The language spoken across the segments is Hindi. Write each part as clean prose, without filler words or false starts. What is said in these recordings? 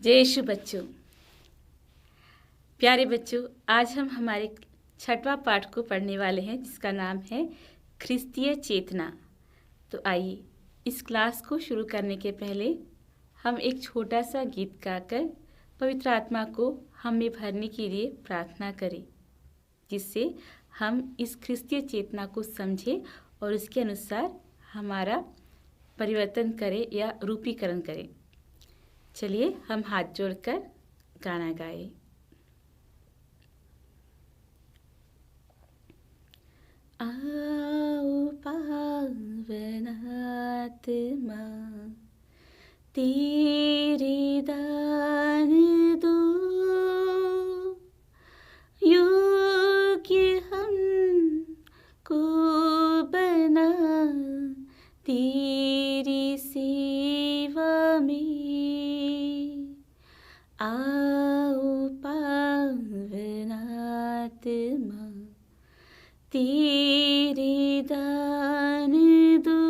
जय यीशु बच्चों। प्यारे बच्चों, आज हम हमारे 6वां पाठ को पढ़ने वाले हैं जिसका नाम है ख्रिस्तीय चेतना। तो आइए इस क्लास को शुरू करने के पहले हम एक छोटा सा गीत गाकर पवित्र आत्मा को हम में भरने के लिए प्रार्थना करें, जिससे हम इस ख्रिस्तीय चेतना को समझें और उसके अनुसार हमारा परिवर्तन करें या रूपीकरण करें। चलिए हम हाथ जोड़कर गाना गाएं। आओ पावन आत्मा तेरे दान दो, योग्य हमको बना तेरी सेवा में। आओ पावन आत्मा तेरे दान दो,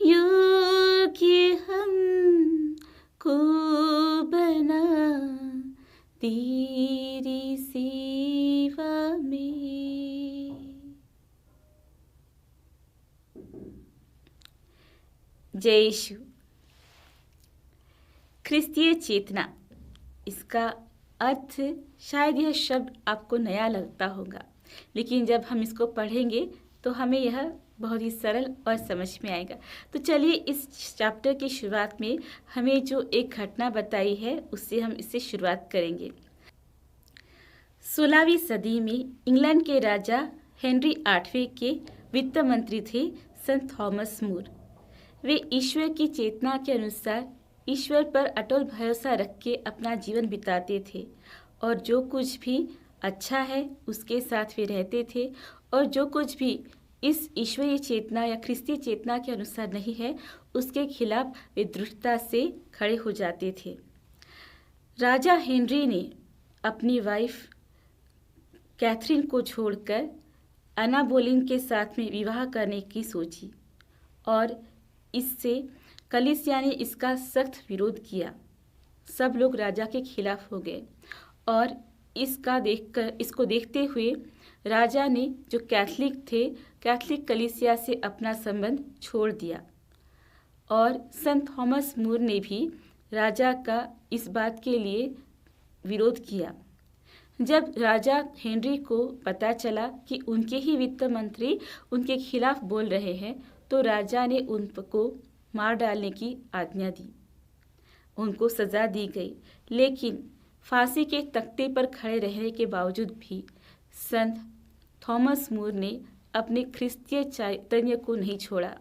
योग्य हमको बना तेरी सेवा में। जय यीशु। ख्रिस्तीय चेतना, इसका अर्थ शायद यह शब्द आपको नया लगता होगा, लेकिन जब हम इसको पढ़ेंगे तो हमें यह बहुत ही सरल और समझ में आएगा। तो चलिए इस चैप्टर की शुरुआत में हमें जो एक घटना बताई है उससे हम इससे शुरुआत करेंगे। 16वीं सदी में इंग्लैंड के राजा हेनरी 8वें के वित्त मंत्री थे संत थॉमस मूर। वे ईश्वर की चेतना के अनुसार ईश्वर पर अटल भरोसा रख के अपना जीवन बिताते थे, और जो कुछ भी अच्छा है उसके साथ वे रहते थे, और जो कुछ भी इस ईश्वरीय चेतना या ख्रिस्तीय चेतना के अनुसार नहीं है उसके खिलाफ वे दृढ़ता से खड़े हो जाते थे। राजा हेनरी ने अपनी वाइफ कैथरीन को छोड़कर अन्ना बोलीन के साथ में विवाह करने की सोची, और इससे कलीसिया ने इसका सख्त विरोध किया। सब लोग राजा के खिलाफ हो गए, और इसको देखते हुए राजा ने, जो कैथलिक थे, कैथलिक कलीसिया से अपना संबंध छोड़ दिया। और संत थॉमस मूर ने भी राजा का इस बात के लिए विरोध किया। जब राजा हेनरी को पता चला कि उनके ही वित्त मंत्री उनके खिलाफ बोल रहे हैं, तो राजा ने उनको मार डालने की आज्ञा दी। उनको सजा दी गई, लेकिन फांसी के तख्ते पर खड़े रहने के बावजूद भी संत थॉमस मूर ने अपने ख्रिस्तीय चैतन्य को नहीं छोड़ा।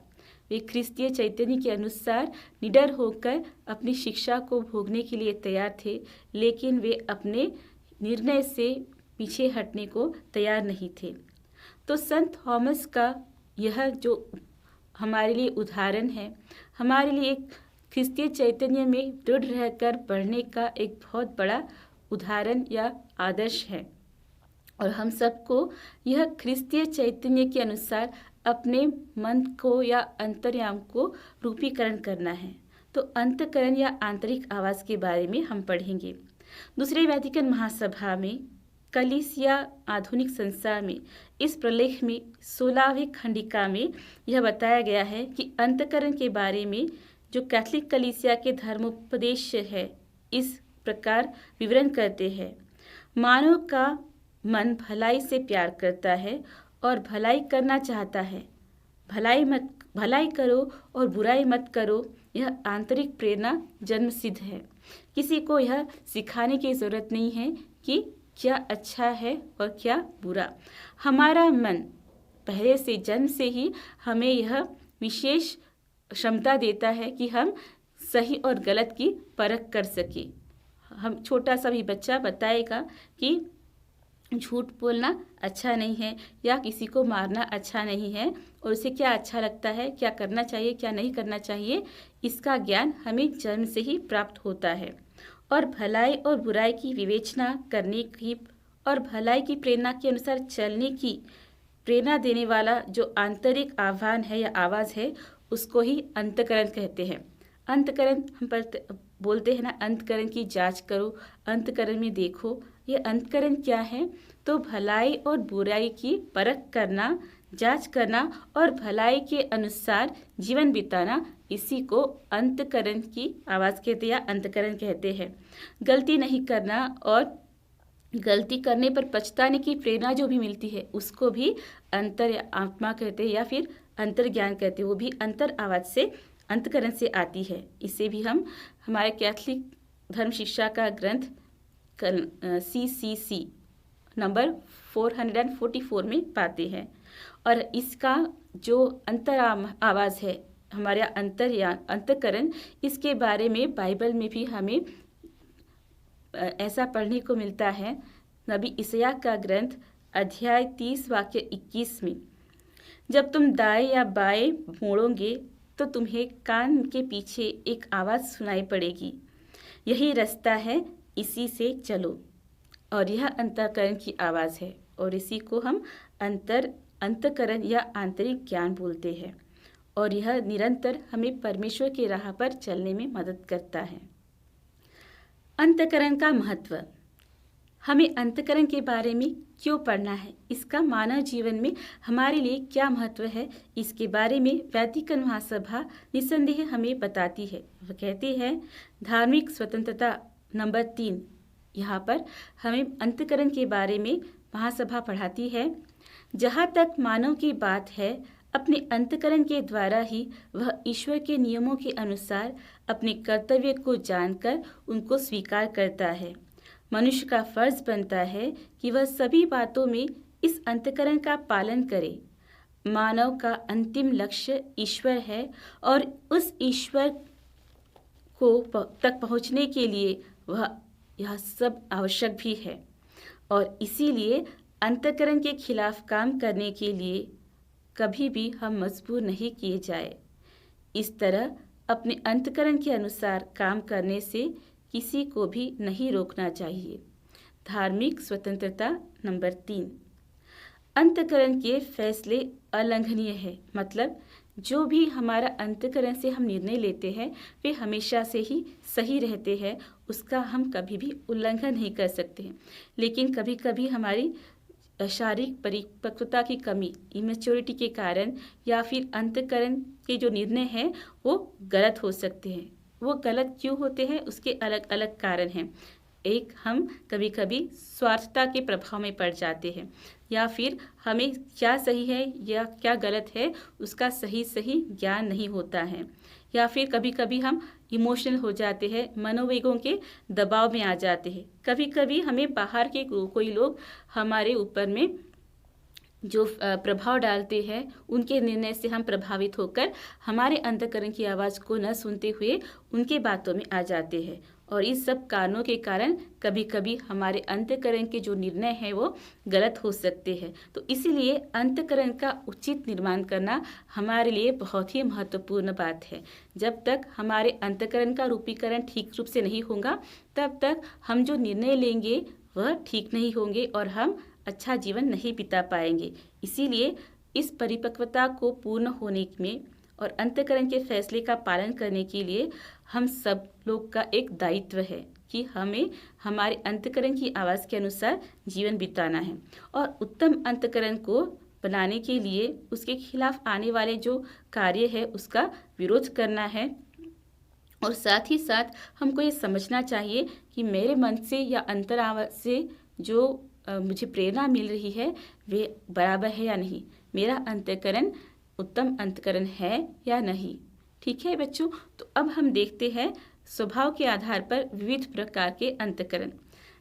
वे ख्रिस्तीय चैतन्य के अनुसार निडर होकर अपनी शिक्षा को भोगने के लिए तैयार थे, लेकिन वे अपने निर्णय से पीछे हटने को तैयार नहीं थे। तो संत थॉमस का यह जो हमारे लिए उदाहरण है, हमारे लिए एक ख्रिस्तीय चैतन्य में दृढ़ रहकर बढ़ने का एक बहुत बड़ा उदाहरण या आदर्श है। और हम सबको यह ख्रिस्तीय चैतन्य के अनुसार अपने मन को या अंतर्याम को रूपीकरण करना है। तो अंतःकरण या आंतरिक आवाज़ के बारे में हम पढ़ेंगे। दूसरे वैतिकन महासभा में कलीसिया आधुनिक संसार में इस प्रलेख में 16वीं खंडिका में यह बताया गया है कि अंतःकरण के बारे में जो कैथलिक कलीसिया के धर्मोपदेश है इस प्रकार विवरण करते हैं। मानव का मन भलाई से प्यार करता है और भलाई करना चाहता है। भलाई करो और बुराई मत करो, यह आंतरिक प्रेरणा जन्मसिद्ध है। किसी को यह सिखाने की जरूरत नहीं है कि क्या अच्छा है और क्या बुरा। हमारा मन पहले से जन्म से ही हमें यह विशेष क्षमता देता है कि हम सही और गलत की परख कर सके। हम छोटा सा भी बच्चा बताएगा कि झूठ बोलना अच्छा नहीं है या किसी को मारना अच्छा नहीं है, और उसे क्या अच्छा लगता है, क्या करना चाहिए, क्या नहीं करना चाहिए, इसका ज्ञान हमें जन्म से ही प्राप्त होता है। और भलाई और बुराई की विवेचना करने की और भलाई की प्रेरणा के अनुसार चलने की प्रेरणा देने वाला जो आंतरिक आह्वान है या आवाज़ है, उसको ही अंतःकरण कहते हैं। अंतःकरण हम बोलते हैं ना, अंतःकरण की जांच करो, अंतःकरण में देखो। ये अंतःकरण क्या है? तो भलाई और बुराई की परख करना, जांच करना और भलाई के अनुसार जीवन बिताना, इसी को अंतःकरण की आवाज़ कहते हैं या अंतःकरण कहते हैं। गलती नहीं करना और गलती करने पर पछताने की प्रेरणा जो भी मिलती है उसको भी अंतर या आत्मा कहते हैं या फिर अंतर्ज्ञान कहते हैं। वो भी अंतर आवाज़ से, अंतःकरण से आती है। इसे भी हम हमारे कैथलिक धर्म शिक्षा का ग्रंथ CCC नंबर 444 में पाते हैं। और इसका जो अंतर आवाज़ है, हमारा अंतःकरण, इसके बारे में बाइबल में भी हमें ऐसा पढ़ने को मिलता है। नबी यशायाह का ग्रंथ अध्याय 30 वाक्य 21 में, जब तुम दाएं या बाएं मोड़ोगे तो तुम्हें कान के पीछे एक आवाज़ सुनाई पड़ेगी, यही रास्ता है, इसी से चलो। और यह अंतःकरण की आवाज़ है और इसी को हम अंतःकरण या आंतरिक ज्ञान बोलते हैं। और यह निरंतर हमें परमेश्वर की राह पर चलने में मदद करता है। अंतःकरण का महत्व। हमें अंतःकरण के बारे में क्यों पढ़ना है, इसका मानव जीवन में हमारे लिए क्या महत्व है, इसके बारे में वैतिकन महासभा निस्संदेह हमें बताती है। वह कहती है धार्मिक स्वतंत्रता नंबर 3। यहाँ पर हमें अंतःकरण के बारे में महासभा पढ़ाती है। जहाँ तक मानव की बात है, अपने अंतःकरण के द्वारा ही वह ईश्वर के नियमों के अनुसार अपने कर्तव्य को जानकर उनको स्वीकार करता है। मनुष्य का फर्ज बनता है कि वह सभी बातों में इस अंतःकरण का पालन करे। मानव का अंतिम लक्ष्य ईश्वर है और उस ईश्वर को तक पहुँचने के लिए यह सब आवश्यक भी है। और इसीलिए अंतःकरण के खिलाफ काम करने के लिए कभी भी हम मजबूर नहीं किए जाए। इस तरह अपने अंतःकरण के अनुसार काम करने से किसी को भी नहीं रोकना चाहिए। धार्मिक स्वतंत्रता नंबर 3। अंतःकरण के फैसले अलंघनीय है, मतलब जो भी हमारा अंतःकरण से हम निर्णय लेते हैं वे हमेशा से ही सही रहते हैं, उसका हम कभी भी उल्लंघन नहीं कर सकते हैं। लेकिन कभी कभी हमारी शारीरिक परिपक्वता की कमी, इमेच्योरिटी के कारण या फिर अंतःकरण के जो निर्णय हैं वो गलत हो सकते हैं। वो गलत क्यों होते हैं, उसके अलग अलग कारण हैं। एक, हम कभी कभी स्वार्थता के प्रभाव में पड़ जाते हैं, या फिर हमें क्या सही है या क्या गलत है उसका सही ज्ञान नहीं होता है, या फिर कभी कभी हम इमोशनल हो जाते हैं, मनोवेगों के दबाव में आ जाते हैं। कभी कभी हमें बाहर के कोई लोग हमारे ऊपर में जो प्रभाव डालते हैं, उनके निर्णय से हम प्रभावित होकर हमारे अंतःकरण की आवाज़ को न सुनते हुए उनके बातों में आ जाते हैं। और इस सब कारणों के कारण कभी कभी हमारे अंतःकरण के जो निर्णय हैं वो गलत हो सकते हैं। तो इसीलिए अंतःकरण का उचित निर्माण करना हमारे लिए बहुत ही महत्वपूर्ण बात है। जब तक हमारे अंतःकरण का रूपीकरण ठीक रूप से नहीं होगा, तब तक हम जो निर्णय लेंगे वह ठीक नहीं होंगे और हम अच्छा जीवन नहीं बिता पाएंगे। इसीलिए इस परिपक्वता को पूर्ण होने में और अंतःकरण के फैसले का पालन करने के लिए हम सब लोग का एक दायित्व है कि हमें हमारे अंतःकरण की आवाज़ के अनुसार जीवन बिताना है। और उत्तम अंतःकरण को बनाने के लिए उसके खिलाफ आने वाले जो कार्य है उसका विरोध करना है। और साथ ही साथ हमको ये समझना चाहिए कि मेरे मन से या अंतर आवाज़ से जो मुझे प्रेरणा मिल रही है वे बराबर है या नहीं, मेरा अंतःकरण उत्तम अंतःकरण है या नहीं। ठीक है बच्चों, तो अब हम देखते हैं स्वभाव के आधार पर विविध प्रकार के अंतःकरण।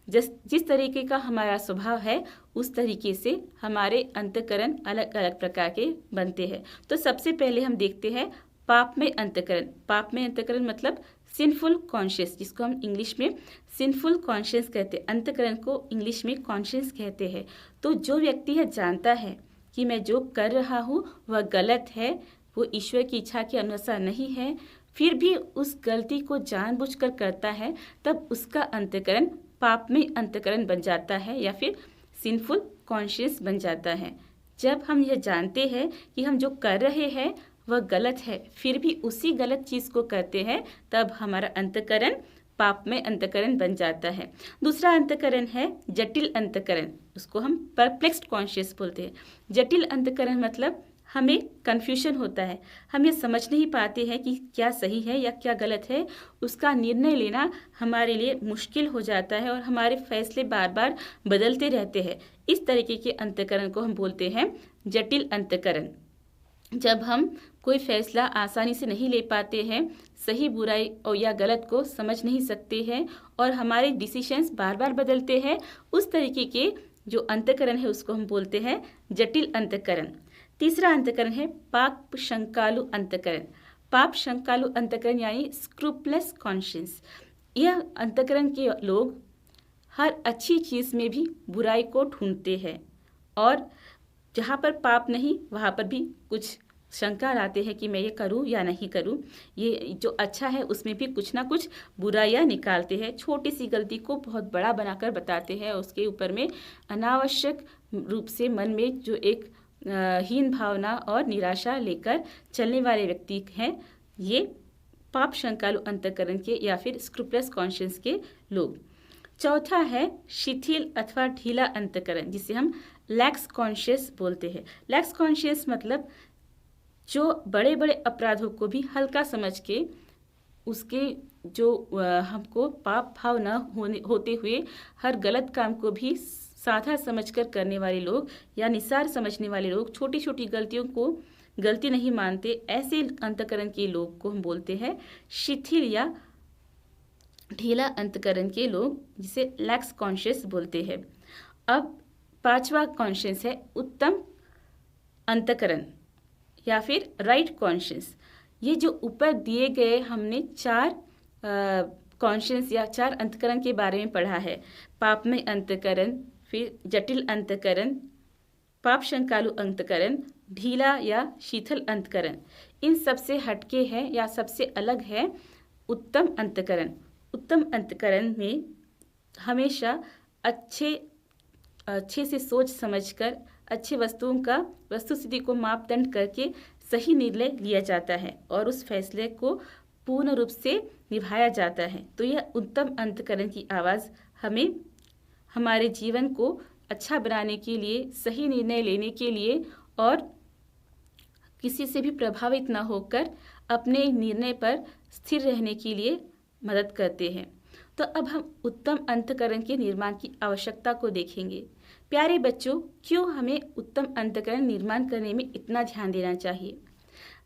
जिस तरीके का हमारा स्वभाव है उस तरीके से हमारे अंतःकरण अलग अलग प्रकार के बनते हैं। तो सबसे पहले हम देखते हैं पापमय अंतःकरण। पापमय अंतःकरण मतलब सिंफुल कॉन्शियस, जिसको हम इंग्लिश में सिंफुल कॉन्शियस कहते हैं। अंतःकरण को इंग्लिश में कॉन्शियस कहते हैं। तो जो व्यक्ति है जानता है कि मैं जो कर रहा हूँ वह गलत है, वो ईश्वर की इच्छा के अनुसार नहीं है, फिर भी उस गलती को जानबूझकर करता है, तब उसका अंतःकरण पापमय अंतःकरण बन जाता है या फिर सिंफुल कॉन्शियस बन जाता है। जब हम यह जानते हैं कि हम जो कर रहे हैं वह गलत है फिर भी उसी गलत चीज़ को करते हैं, तब हमारा अंतःकरण पापमय अंतःकरण बन जाता है। दूसरा अंतःकरण है जटिल अंतःकरण, उसको हम परप्लेक्स्ड कॉन्शियस बोलते हैं। जटिल अंतःकरण मतलब हमें कन्फ्यूजन होता है, हम ये समझ नहीं पाते हैं कि क्या सही है या क्या गलत है। उसका निर्णय लेना हमारे लिए मुश्किल हो जाता है और हमारे फैसले बार बार बदलते रहते हैं। इस तरीके के अंतःकरण को हम बोलते हैं जटिल अंतःकरण। जब हम कोई फैसला आसानी से नहीं ले पाते हैं, सही बुराई और या गलत को समझ नहीं सकते हैं और हमारे डिसीशंस बार बार बदलते हैं, उस तरीके के जो अंतःकरण है उसको हम बोलते हैं जटिल अंतःकरण। तीसरा अंतःकरण है पाप शंकालु अंतःकरण। पाप शंकालु अंतःकरण यानी स्क्रूपलेस कॉन्शियस। यह अंतःकरण के लोग हर अच्छी चीज़ में भी बुराई को ढूंढते हैं और जहाँ पर पाप नहीं वहाँ पर भी कुछ शंका लाते हैं कि मैं ये करूँ या नहीं करूँ। ये जो अच्छा है उसमें भी कुछ ना कुछ बुराइयाँ निकालते हैं, छोटी सी गलती को बहुत बड़ा बनाकर बताते हैं। उसके ऊपर में अनावश्यक रूप से मन में जो एक हीन भावना और निराशा लेकर चलने वाले व्यक्ति हैं, ये पाप शंकालु अंतःकरण के या फिर स्क्रूपलेस कॉन्शियस के लोग। चौथा है शिथिल अथवा ढीला अंतःकरण, जिसे हम लैक्स कॉन्शियस बोलते हैं। लैक्स कॉन्शियस मतलब जो बड़े बड़े अपराधों को भी हल्का समझ के उसके जो हमको पाप भाव न होते हुए हर गलत काम को भी साधा समझकर करने वाले लोग या निसार समझने वाले लोग, छोटी छोटी गलतियों को गलती नहीं मानते, ऐसे अंतःकरण के लोग को हम बोलते हैं शिथिल या ढीला अंतःकरण के लोग, जिसे लैक्स कॉन्शियस बोलते हैं। अब पांचवा कॉन्शियस है उत्तम अंतःकरण या फिर राइट कॉन्शियस। ये जो ऊपर दिए गए हमने चार कॉन्शियस या चार अंतःकरण के बारे में पढ़ा है, पापमय अंतःकरण, फिर जटिल अंतःकरण, पाप शंकालु अंतःकरण, ढीला या शीतल अंतःकरण, इन सबसे हटके है या सबसे अलग है उत्तम अंतःकरण। उत्तम अंतःकरण में हमेशा अच्छे से सोच समझकर अच्छे वस्तुओं का वस्तु स्थिति को मापदंड करके सही निर्णय लिया जाता है और उस फैसले को पूर्ण रूप से निभाया जाता है। तो यह उत्तम अंतःकरण की आवाज़ हमें हमारे जीवन को अच्छा बनाने के लिए, सही निर्णय लेने के लिए और किसी से भी प्रभावित न होकर अपने निर्णय पर स्थिर रहने के लिए मदद करते हैं। तो अब हम उत्तम अंतःकरण के निर्माण की आवश्यकता को देखेंगे। प्यारे बच्चों, क्यों हमें उत्तम अंतःकरण निर्माण करने में इतना ध्यान देना चाहिए?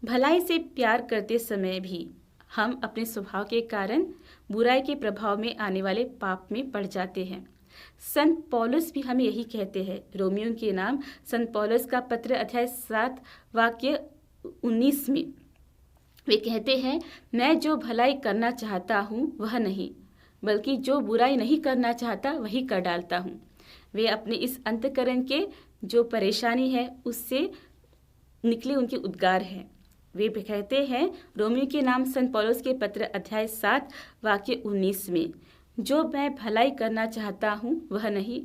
भलाई से प्यार करते समय भी हम अपने स्वभाव के कारण बुराई के प्रभाव में आने वाले पाप में पड़ जाते हैं। संत पौलुस भी हमें यही कहते हैं। रोमियो के नाम संत पौलुस का पत्र अध्याय 7 वाक्य 19 में वे कहते हैं, मैं जो भलाई करना चाहता हूँ वह नहीं, बल्कि जो बुराई नहीं करना चाहता वही कर डालता हूँ। वे अपने इस अंतःकरण के जो परेशानी है उससे निकले उनके उद्गार हैं। वे कहते हैं रोमियो के नाम संत पौलुस के पत्र अध्याय 7 वाक्य 19 में, जो मैं भलाई करना चाहता हूँ वह नहीं,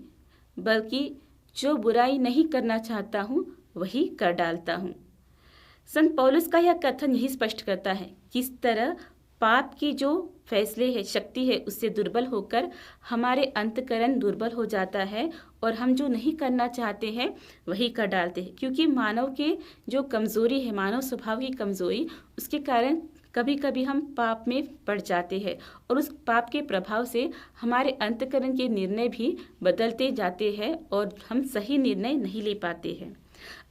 बल्कि जो बुराई नहीं करना चाहता हूँ वही कर डालता हूँ। संत पौलुस का यह कथन यही स्पष्ट करता है किस तरह पाप की जो फैसले है, शक्ति है, उससे दुर्बल होकर हमारे अंतःकरण दुर्बल हो जाता है और हम जो नहीं करना चाहते हैं वही कर डालते हैं। क्योंकि मानव के जो कमज़ोरी है, मानव स्वभाव की कमज़ोरी, उसके कारण कभी कभी हम पाप में पड़ जाते हैं और उस पाप के प्रभाव से हमारे अंतःकरण के निर्णय भी बदलते जाते हैं और हम सही निर्णय नहीं ले पाते हैं।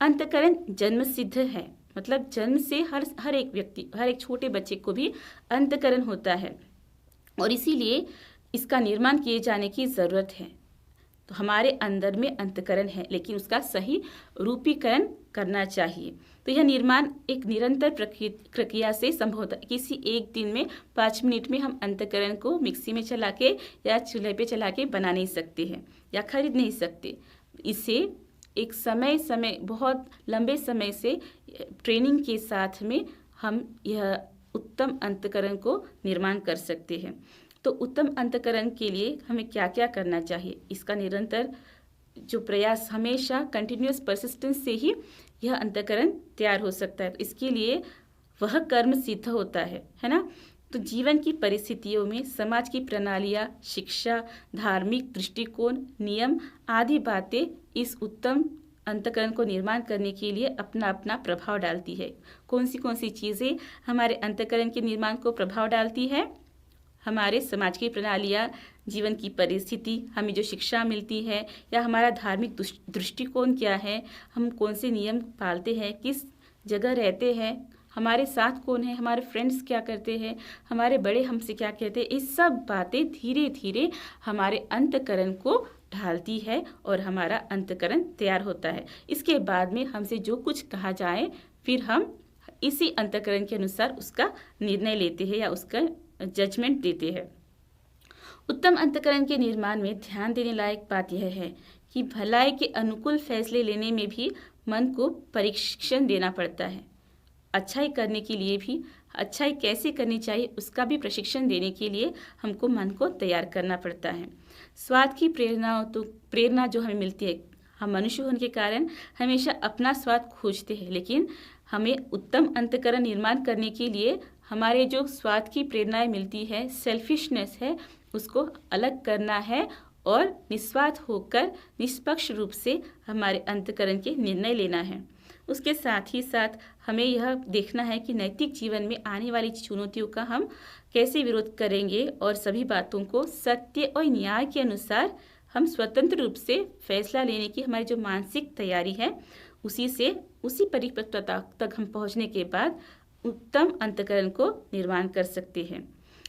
अंतःकरण जन्म सिद्ध है, मतलब जन्म से हर एक व्यक्ति, हर एक छोटे बच्चे को भी अंतःकरण होता है और इसीलिए इसका निर्माण किए जाने की ज़रूरत है। तो हमारे अंदर में अंतःकरण है, लेकिन उसका सही रूपीकरण करना चाहिए। तो यह निर्माण एक निरंतर प्रक्रिया से संभव होता है। किसी एक दिन में 5 मिनट में हम अंतःकरण को मिक्सी में चला के या चूल्हे पे चला के बना नहीं सकते हैं या खरीद नहीं सकते। इसे एक समय बहुत लंबे समय से ट्रेनिंग के साथ में हम यह उत्तम अंतःकरण को निर्माण कर सकते हैं। तो उत्तम अंतःकरण के लिए हमें क्या क्या करना चाहिए? इसका निरंतर जो प्रयास, हमेशा कंटिन्यूअस परसिस्टेंस से ही यह अंतःकरण तैयार हो सकता है। तो इसके लिए वह कर्म सिद्ध होता है ना। तो जीवन की परिस्थितियों में समाज की प्रणालियाँ, शिक्षा, धार्मिक दृष्टिकोण, नियम आदि बातें इस उत्तम अंतःकरण को निर्माण करने के लिए अपना अपना प्रभाव डालती है। कौन सी चीज़ें हमारे अंतःकरण के निर्माण को प्रभाव डालती है? हमारे समाज की प्रणालियाँ, जीवन की परिस्थिति, हमें जो शिक्षा मिलती है, या हमारा धार्मिक दृष्टिकोण क्या है, हम कौन से नियम पालते हैं, किस जगह रहते हैं, हमारे साथ कौन है, हमारे फ्रेंड्स क्या करते हैं, हमारे बड़े हमसे क्या कहते हैं, ये सब बातें धीरे धीरे हमारे अंतःकरण को ढालती है और हमारा अंतःकरण तैयार होता है। इसके बाद में हमसे जो कुछ कहा जाए, फिर हम इसी अंतःकरण के अनुसार उसका निर्णय लेते हैं या उसका जजमेंट देते हैं। उत्तम अंतःकरण के निर्माण में ध्यान देने लायक बात यह है कि भलाई के अनुकूल फैसले लेने में भी मन को प्रशिक्षण देना पड़ता है। अच्छाई करने के लिए भी, अच्छाई कैसे करनी चाहिए उसका भी प्रशिक्षण देने के लिए हमको मन को तैयार करना पड़ता है। स्वाद की प्रेरणा जो हमें मिलती है, हम मनुष्य होने के कारण हमेशा अपना स्वाद खोजते हैं, लेकिन हमें उत्तम अंतःकरण निर्माण करने के लिए हमारे जो स्वाद की प्रेरणाएं मिलती है, सेल्फिशनेस है, उसको अलग करना है और निस्वार्थ होकर निष्पक्ष रूप से हमारे अंतःकरण के निर्णय लेना है। उसके साथ ही साथ हमें यह देखना है कि नैतिक जीवन में आने वाली चुनौतियों का हम कैसे विरोध करेंगे और सभी बातों को सत्य और न्याय के अनुसार हम स्वतंत्र रूप से फैसला लेने की हमारी जो मानसिक तैयारी है, उसी परिपक्वता तक हम पहुंचने के बाद उत्तम अंतःकरण को निर्माण कर सकते हैं।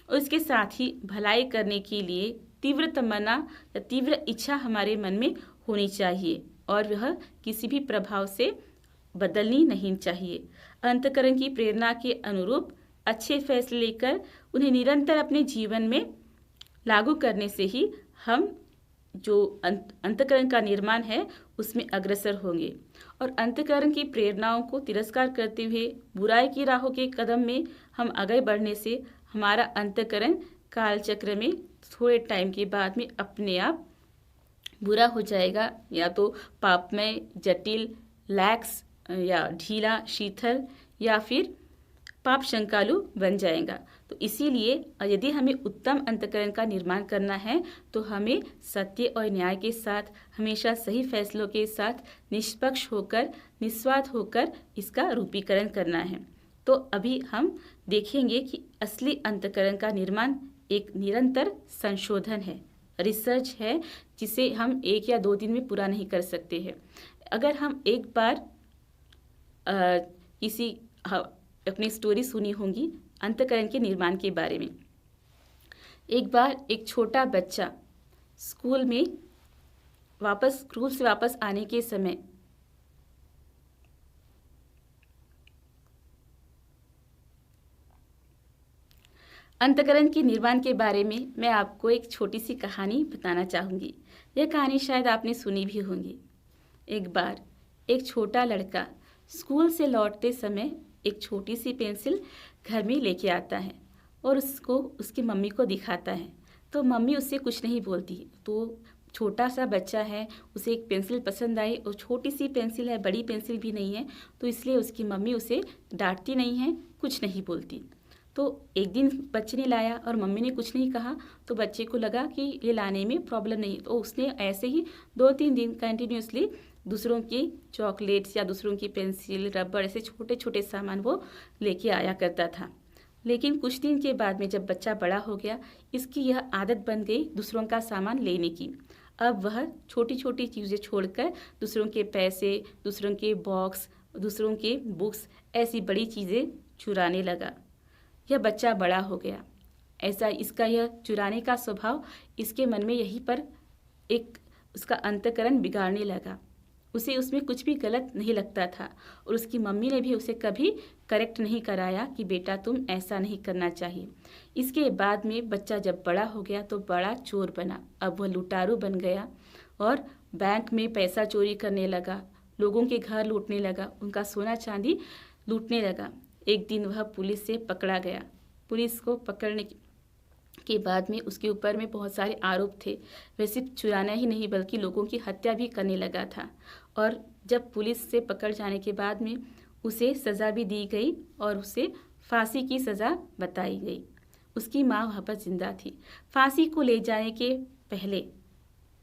और इसके साथ ही भलाई करने के लिए तीव्र तमन्ना या तीव्र इच्छा हमारे मन में होनी चाहिए और वह किसी भी प्रभाव से बदलनी नहीं चाहिए। अंतःकरण की प्रेरणा के अनुरूप अच्छे फैसले लेकर उन्हें निरंतर अपने जीवन में लागू करने से ही हम जो अंतःकरण का निर्माण है उसमें अग्रसर होंगे। और अंतःकरण की प्रेरणाओं को तिरस्कार करते हुए बुराई की राहों के कदम में हम आगे बढ़ने से हमारा अंतःकरण कालचक्र में थोड़े टाइम के बाद में अपने आप बुरा हो जाएगा, या तो पापमय, जटिल, लैक्स या ढीला, शीतल या फिर पाप शंकालु बन जाएगा। तो इसीलिए यदि हमें उत्तम अंतःकरण का निर्माण करना है तो हमें सत्य और न्याय के साथ, हमेशा सही फैसलों के साथ निष्पक्ष होकर, निस्वार्थ होकर इसका रूपीकरण करना है। तो अभी हम देखेंगे कि असली अंतःकरण का निर्माण एक निरंतर संशोधन है, रिसर्च है, जिसे हम 1 या 2 दिन में पूरा नहीं कर सकते हैं। अगर हम एक बार अपनी स्टोरी सुनी होंगी अंतःकरण के निर्माण के बारे में। एक बार एक छोटा बच्चा स्कूल से वापस आने के समय अंतःकरण के निर्माण के बारे में मैं आपको एक छोटी सी कहानी बताना चाहूँगी। यह कहानी शायद आपने सुनी भी होगी। एक बार एक छोटा लड़का स्कूल से लौटते समय एक छोटी सी पेंसिल घर में लेके आता है और उसको उसकी मम्मी को दिखाता है। तो मम्मी उससे कुछ नहीं बोलती। तो छोटा सा बच्चा है, उसे एक पेंसिल पसंद आई और छोटी सी पेंसिल है, बड़ी पेंसिल भी नहीं है, तो इसलिए उसकी मम्मी उसे डांटती नहीं है, कुछ नहीं बोलती। तो एक दिन बच्चे ने लाया और मम्मी ने कुछ नहीं कहा, तो बच्चे को लगा कि ये लाने में प्रॉब्लम नहीं, तो उसने ऐसे ही 2-3 दिन कंटिन्यूसली दूसरों की चॉकलेट्स या दूसरों की पेंसिल, रबड़, ऐसे छोटे छोटे सामान वो लेके आया करता था। लेकिन कुछ दिन के बाद में जब बच्चा बड़ा हो गया, इसकी यह आदत बन गई दूसरों का सामान लेने की। अब वह छोटी छोटी चीज़ें छोड़कर दूसरों के पैसे, दूसरों के बॉक्स, दूसरों के बुक्स, ऐसी बड़ी चीज़ें चुराने लगा। यह बच्चा बड़ा हो गया, ऐसा इसका यह चुराने का स्वभाव इसके मन में यहीं पर एक उसका अंतःकरण बिगाड़ने लगा। उसे उसमें कुछ भी गलत नहीं लगता था और उसकी मम्मी ने भी उसे कभी करेक्ट नहीं कराया कि बेटा तुम ऐसा नहीं करना चाहिए। इसके बाद में बच्चा जब बड़ा हो गया तो बड़ा चोर बना। अब वह लुटारू बन गया और बैंक में पैसा चोरी करने लगा, लोगों के घर लूटने लगा, उनका सोना चांदी लूटने लगा। एक दिन वह पुलिस से पकड़ा गया। पुलिस को पकड़ने के बाद में उसके ऊपर में बहुत सारे आरोप थे। वह सिर्फ चुराना ही नहीं बल्कि लोगों की हत्या भी करने लगा था और जब पुलिस से पकड़ जाने के बाद में उसे सज़ा भी दी गई और उसे फांसी की सज़ा बताई गई। उसकी माँ वहाँ पर जिंदा थी। फांसी को ले जाने के पहले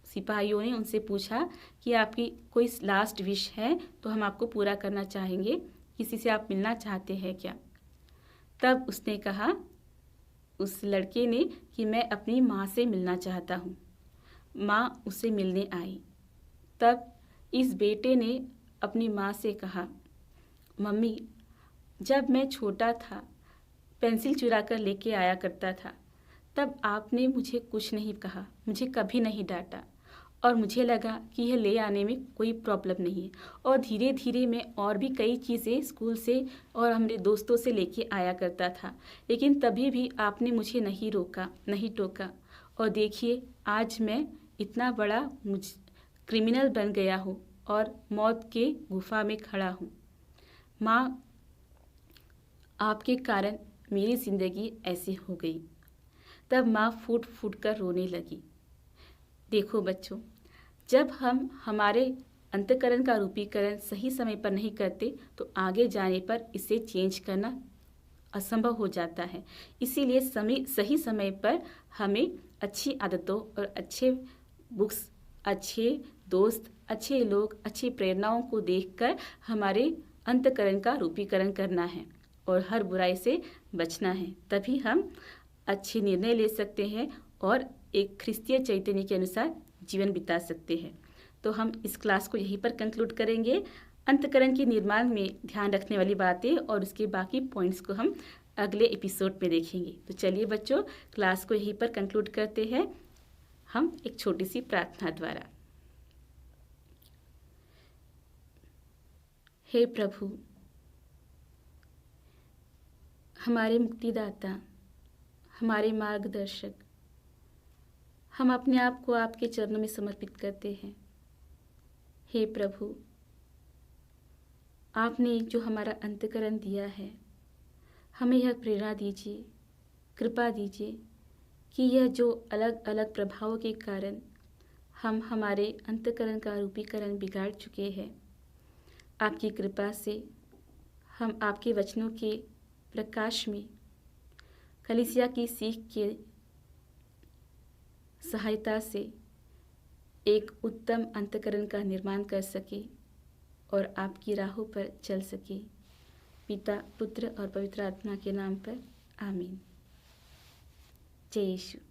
सिपाहियों ने उनसे पूछा कि आपकी कोई लास्ट विश है तो हम आपको पूरा करना चाहेंगे, किसी से आप मिलना चाहते हैं क्या? तब उसने कहा, उस लड़के ने, कि मैं अपनी माँ से मिलना चाहता हूँ। माँ उसे मिलने आई। तब इस बेटे ने अपनी माँ से कहा, मम्मी, जब मैं छोटा था, पेंसिल चुरा कर लेके आया करता था, तब आपने मुझे कुछ नहीं कहा, मुझे कभी नहीं डांटा और मुझे लगा कि यह ले आने में कोई प्रॉब्लम नहीं है। और धीरे धीरे मैं और भी कई चीज़ें स्कूल से और हमारे दोस्तों से लेके आया करता था, लेकिन तभी भी आपने मुझे नहीं रोका, नहीं टोका। और देखिए, आज मैं इतना बड़ा क्रिमिनल बन गया हूँ और मौत के गुफा में खड़ा हूँ। माँ, आपके कारण मेरी ज़िंदगी ऐसी हो गई। तब माँ फूट फूट कर रोने लगी। देखो बच्चों, जब हम हमारे अंतःकरण का रूपीकरण सही समय पर नहीं करते तो आगे जाने पर इसे चेंज करना असंभव हो जाता है। इसीलिए सही समय पर हमें अच्छी आदतों और अच्छे बुक्स, अच्छे दोस्त, अच्छे लोग, अच्छी प्रेरणाओं को देखकर हमारे अंतःकरण का रूपीकरण करना है और हर बुराई से बचना है। तभी हम अच्छे निर्णय ले सकते हैं और एक ख्रिस्तीय चैतन्य के अनुसार जीवन बिता सकते हैं। तो हम इस क्लास को यहीं पर कंक्लूड करेंगे। अंतःकरण के निर्माण में ध्यान रखने वाली बातें और उसके बाकी पॉइंट्स को हम अगले एपिसोड में देखेंगे। तो चलिए बच्चों, क्लास को यहीं पर कंक्लूड करते हैं हम एक छोटी सी प्रार्थना द्वारा। हे प्रभु, हमारे मुक्तिदाता, हमारे मार्गदर्शक, हम अपने आप को आपके चरणों में समर्पित करते हैं। हे प्रभु, आपने जो हमारा अंतःकरण दिया है, हमें यह प्रेरणा दीजिए, कृपा दीजिए कि यह जो अलग अलग प्रभावों के कारण हम हमारे अंतःकरण का रूपीकरण बिगाड़ चुके हैं, आपकी कृपा से हम आपके वचनों के प्रकाश में कलीसिया की सीख के सहायता से एक उत्तम अंतःकरण का निर्माण कर सके और आपकी राहों पर चल सके। पिता, पुत्र और पवित्र आत्मा के नाम पर आमीन। जय यीशु।